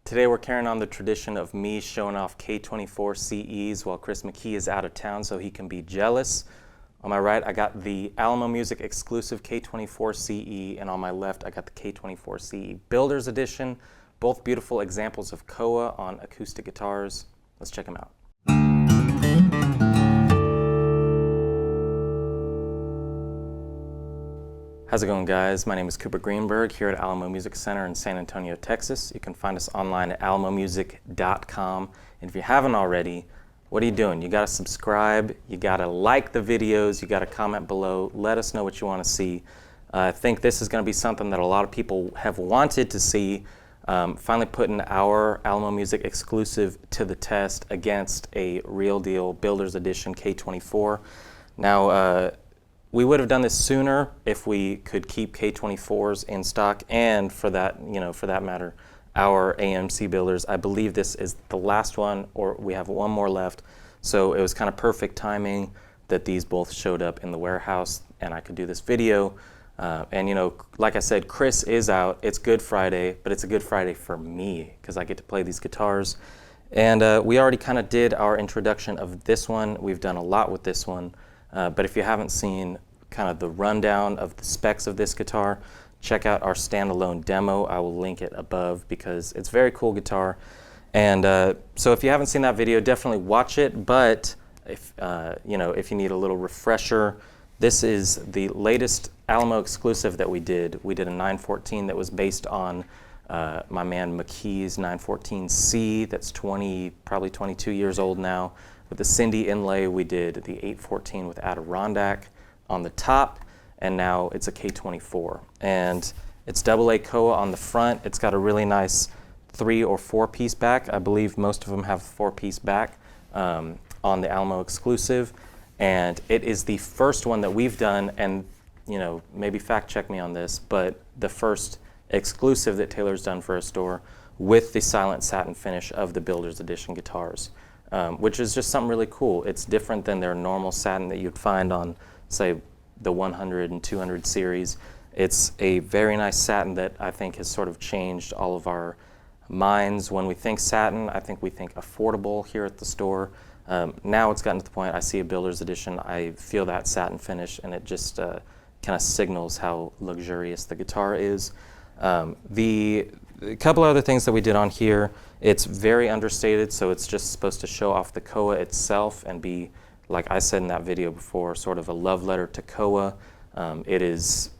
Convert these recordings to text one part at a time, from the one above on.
Today we're carrying on the tradition of me showing off K24ce's while Chris McKee is out of town so he can be jealous. On my right, I got the Alamo Music Exclusive K24ce, and on my left, I got the K24ce Builders Edition. Both beautiful examples of koa on acoustic guitars. Let's check them out. How's it going, guys? My name is Cooper Greenberg here at Alamo Music Center in San Antonio, Texas. You can find us online at alamomusic.com. And if you haven't already, what are you doing? You gotta subscribe, you gotta like the videos, you gotta comment below, let us know what you wanna see. I think this is gonna be something that a lot of people have wanted to see, finally putting our Alamo Music Exclusive to the test against a real deal Builders Edition K24. Now, we would have done this sooner if we could keep K24s in stock, and for that matter, our AMC builders. I believe this is the last one, or we have one more left. So it was kind of perfect timing that these both showed up in the warehouse and I could do this video. And like I said, Chris is out. It's Good Friday, but it's a Good Friday for me because I get to play these guitars. And we already kind of did our introduction of this one. We've done a lot with this one. But if you haven't seen kind of the rundown of the specs of this guitar, check out our standalone demo. I will link it above because it's a very cool guitar. And so if you haven't seen that video, definitely watch it. But if you need a little refresher, this is the latest Alamo exclusive that we did. We did a 914 that was based on my man McKee's 914ce. That's probably 22 years old now. With the Cindy inlay, we did the 814 with Adirondack on the top, and now it's a K24. And it's AA koa on the front. It's got a really nice 3 or 4 piece back. I believe most of them have 4 piece back on the Alamo exclusive. And it is the first one that we've done, and maybe fact check me on this, but the first exclusive that Taylor's done for a store with the silent satin finish of the Builders Edition guitars. Which is just something really cool. It's different than their normal satin that you'd find on, say, the 100 and 200 series. It's a very nice satin that I think has sort of changed all of our minds. When we think satin, I think we think affordable here at the store. Now it's gotten to the point I see a Builders Edition, I feel that satin finish, and it just kind of signals how luxurious the guitar is. A couple other things that we did on here, it's very understated, so it's just supposed to show off the koa itself and be, like I said in that video before, sort of a love letter to koa. It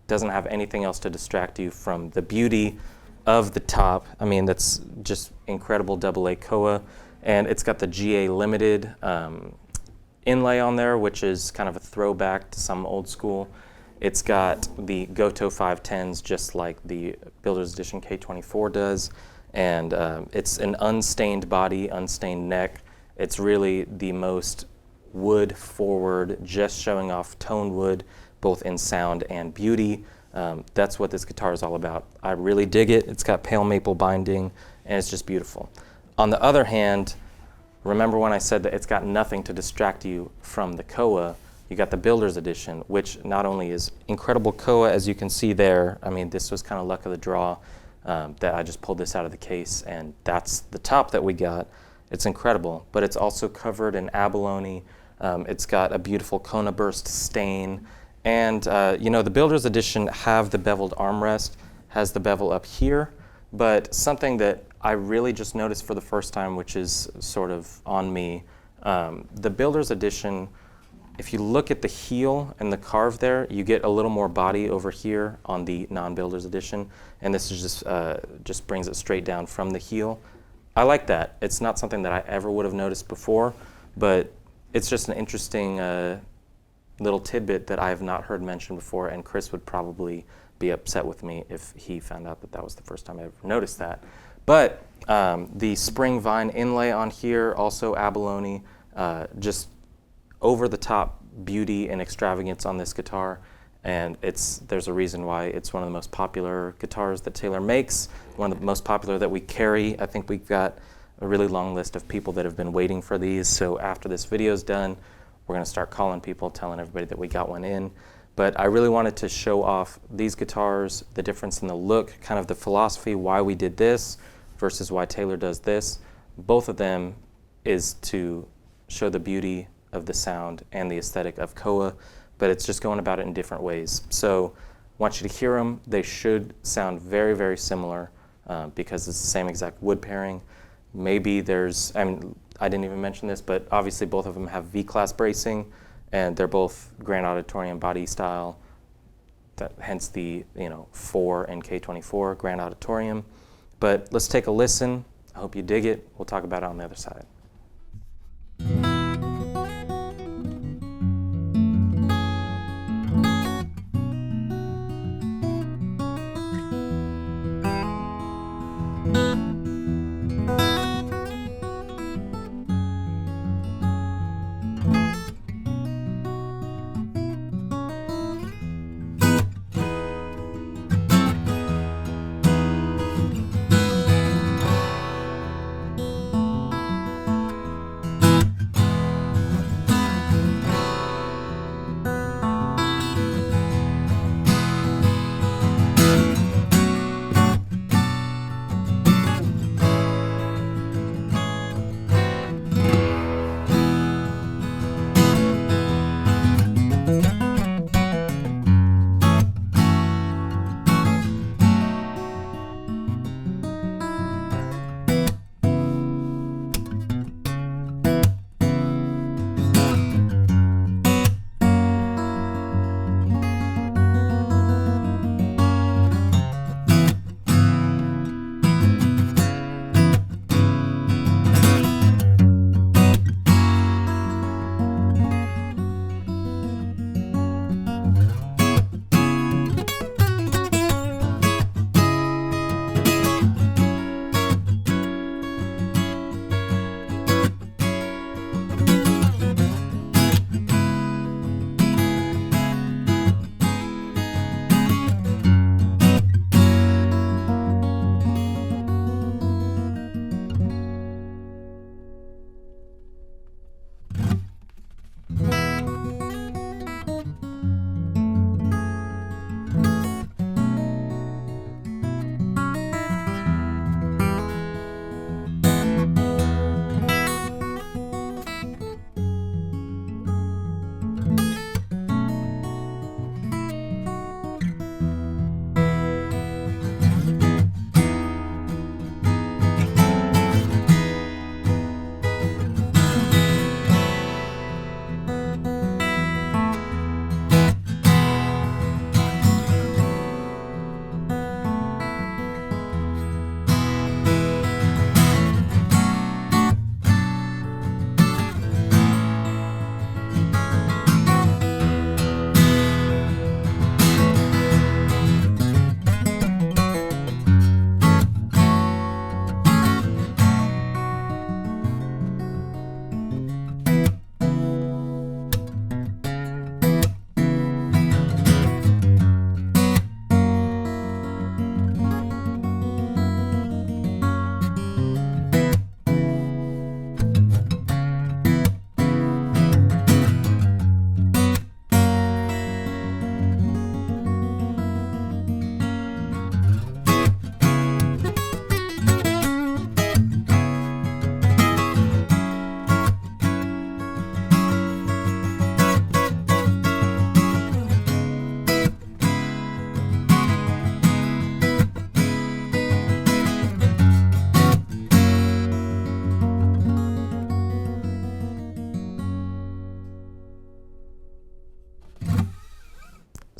doesn't have anything else to distract you from the beauty of the top. I mean, that's just incredible AA koa, and it's got the GA Limited inlay on there, which is kind of a throwback to some old school. It's got the Goto 510s just like the Builders Edition K24 does, and it's an unstained body, unstained neck. It's really the most wood forward, just showing off toned wood, both in sound and beauty. That's what this guitar is all about. I really dig it. It's got pale maple binding, and it's just beautiful. On the other hand, remember when I said that it's got nothing to distract you from the koa? You got the Builders Edition, which not only is incredible koa, as you can see there. I mean, this was kind of luck of the draw that I just pulled this out of the case, and that's the top that we got. It's incredible, but it's also covered in abalone. It's got a beautiful Kona burst stain, and the Builders Edition have the beveled armrest, has the bevel up here, but something that I really just noticed for the first time, which is sort of on me, the Builders Edition, if you look at the heel and the carve there, you get a little more body over here on the non-Builders Edition, and this is just brings it straight down from the heel. I like that. It's not something that I ever would have noticed before, but it's just an interesting little tidbit that I have not heard mentioned before, and Chris would probably be upset with me if he found out that that was the first time I ever noticed that. But the spring vine inlay on here, also abalone, just over the top beauty and extravagance on this guitar, and there's a reason why it's one of the most popular guitars that Taylor makes, one of the most popular that we carry. I think we've got a really long list of people that have been waiting for these, so after this video is done, we're going to start calling people, telling everybody that we got one in. But I really wanted to show off these guitars, the difference in the look, kind of the philosophy, why we did this, versus why Taylor does this. Both of them is to show the beauty of the sound and the aesthetic of Koa, but it's just going about it in different ways. So I want you to hear them. They should sound very, very similar because it's the same exact wood pairing. Maybe there's, I didn't even mention this, but obviously both of them have V-class bracing, and they're both Grand Auditorium body style, hence the 4 and K24 Grand Auditorium. But let's take a listen. I hope you dig it. We'll talk about it on the other side.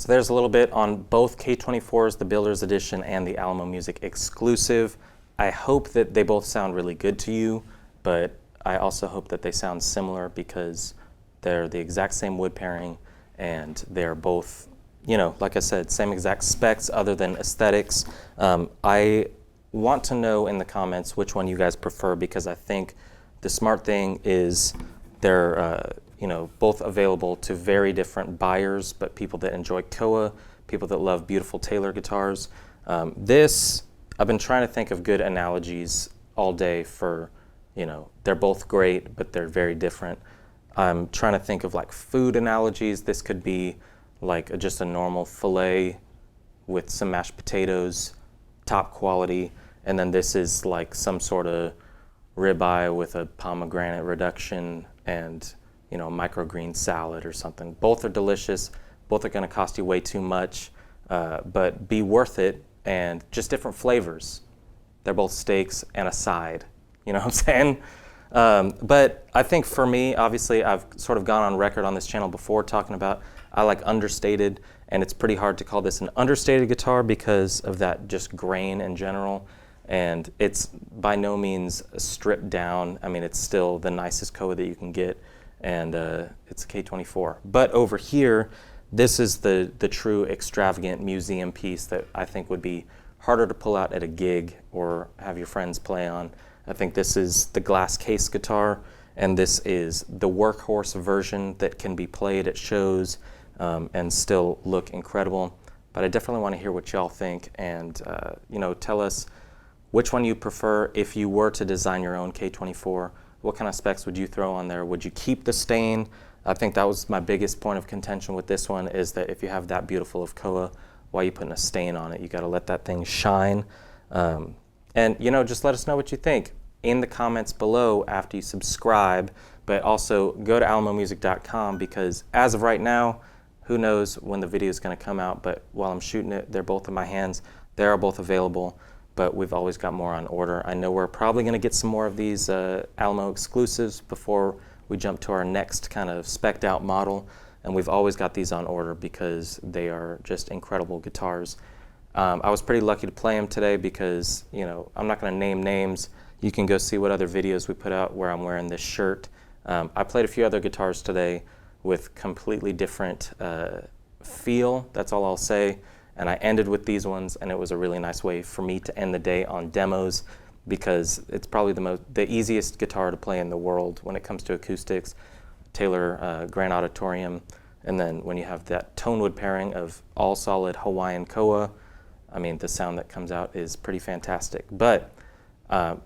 So there's a little bit on both K24s, the Builder's Edition and the Alamo Music Exclusive. I hope that they both sound really good to you, but I also hope that they sound similar because they're the exact same wood pairing and they're both, like I said, same exact specs other than aesthetics. I want to know in the comments which one you guys prefer, because I think the smart thing is they're both available to very different buyers, but people that enjoy Koa, people that love beautiful Taylor guitars. I've been trying to think of good analogies all day for, they're both great, but they're very different. I'm trying to think of like food analogies. This could be like just a normal filet with some mashed potatoes, top quality, and then this is like some sort of ribeye with a pomegranate reduction and, you know, a microgreen salad or something. Both are delicious. Both are going to cost you way too much, but be worth it, and just different flavors. They're both steaks and a side. You know what I'm saying? But I think for me, obviously, I've sort of gone on record on this channel before talking about I like understated, and it's pretty hard to call this an understated guitar because of that just grain in general. And it's by no means stripped down. I mean, it's still the nicest Koa that you can get, and it's a K24. But over here, this is the true extravagant museum piece that I think would be harder to pull out at a gig or have your friends play on. I think this is the glass case guitar, and this is the workhorse version that can be played at shows and still look incredible. But I definitely want to hear what y'all think, and you know, tell us which one you prefer. If you were to design your own K24, what kind of specs would you throw on there? Would you keep the stain? I think that was my biggest point of contention with this one, is that if you have that beautiful of Koa, why are you putting a stain on it? You got to let that thing shine. And you know, just let us know what you think in the comments below after you subscribe, but also go to alamomusic.com, because as of right now, who knows when the video is going to come out, but while I'm shooting it, they're both in my hands. They are both available, but we've always got more on order. I know we're probably going to get some more of these Alamo exclusives before we jump to our next kind of spec'd out model, and we've always got these on order because they are just incredible guitars. I was pretty lucky to play them today because, you know, I'm not going to name names. You can go see what other videos we put out where I'm wearing this shirt. I played a few other guitars today with completely different feel, that's all I'll say. And I ended with these ones, and it was a really nice way for me to end the day on demos, because it's probably the easiest guitar to play in the world when it comes to acoustics. Taylor Grand Auditorium, and then when you have that tonewood pairing of all solid Hawaiian Koa, I mean, the sound that comes out is pretty fantastic. But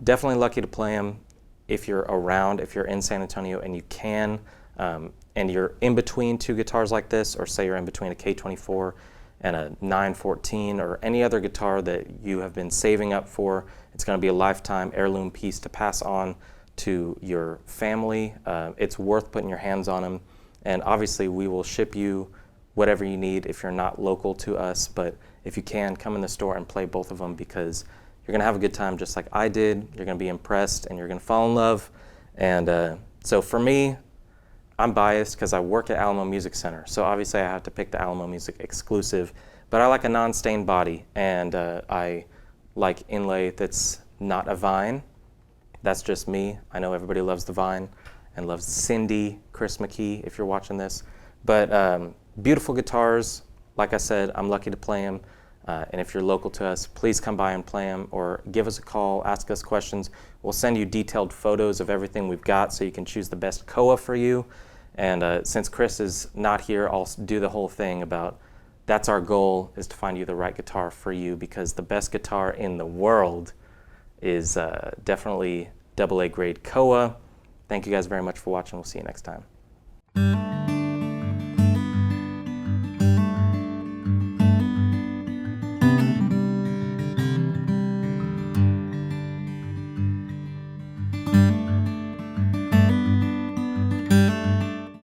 definitely lucky to play them. If you're around, if you're in San Antonio and you can, and you're in between two guitars like this, or say you're in between a K24 and a 914 or any other guitar that you have been saving up for, it's going to be a lifetime heirloom piece to pass on to your family. It's worth putting your hands on them, and obviously we will ship you whatever you need if you're not local to us. But if you can, come in the store and play both of them, because you're gonna have a good time just like I did. You're gonna be impressed, and you're gonna fall in love. And so for me, I'm biased because I work at Alamo Music Center, so obviously I have to pick the Alamo Music Exclusive, but I like a non-stained body, and I like inlay that's not a vine. That's just me. I know everybody loves the vine and loves Cindy, Chris McKee, if you're watching this. But beautiful guitars. Like I said, I'm lucky to play them. And if you're local to us, please come by and play them, or give us a call, ask us questions. We'll send you detailed photos of everything we've got so you can choose the best Koa for you. And since Chris is not here, I'll do the whole thing about that's our goal, is to find you the right guitar for you, because the best guitar in the world is definitely AA grade Koa. Thank you guys very much for watching. We'll see you next time.